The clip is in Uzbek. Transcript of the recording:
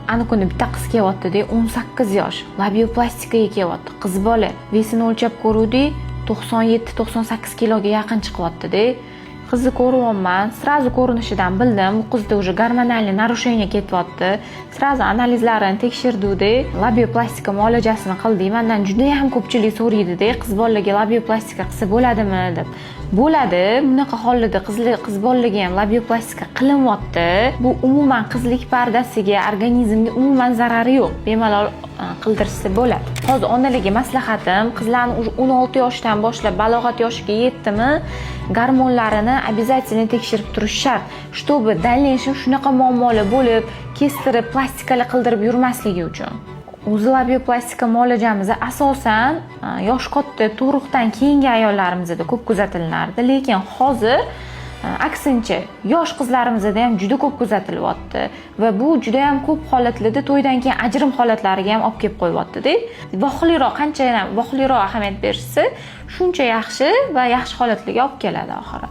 Ana kuni bitta qiz kelyapti-da, 18 yosh, labioplastika kelyapti. Qiz bola, vesini o'lchab ko'ruvdik, 97-98 kiloga yaqin chiqyapti-da. Qizni ko'ryapman, srazu ko'rinishidan bildim, bu qizda уже gormonal narushение ketyapti. Srazu analizlarini tekshirdik-da, labioplastika muolajasini qildik. Mendan juda ham ko'pchilik so'raydi-da, qiz bolalarga labioplastika qilsa bo'ladimi deb. Bo'ladi, bunaqa hollarda qiz bolalarga ham labioplastika qilinyapti. Bu umuman qizlik pardasiga, organizmga umuman zarari yo'q. Bemalol qildirsa bo'ladi. Hozir onalarga maslahatim, qizlarni 16 yoshdan boshlab balog'at yoshiga yetdimi, gormonlarini обязательно tekshirib turish shart. Чтобы дальнейшем shunaqa muammolar bo'lib, kestirib, plastikalar qildirib yurmasligi uchun. O'zi labioplastika muolajamizni asosan yosh katta tug'ruqdan keyingi ayollarimizda ko'p kuzatilardi, lekin hozir aksincha yosh qizlarimizda ham juda ko'p kuzatilyapti va bu juda ham ko'p holatlarda to'ydan keyin ajrim holatlariga ham olib kelib qo'yyapti-da. Vohliroq, qancha vohliroq ahamiyat bersa, shuncha yaxshi va yaxshi holatlarga olib keladi oxiri.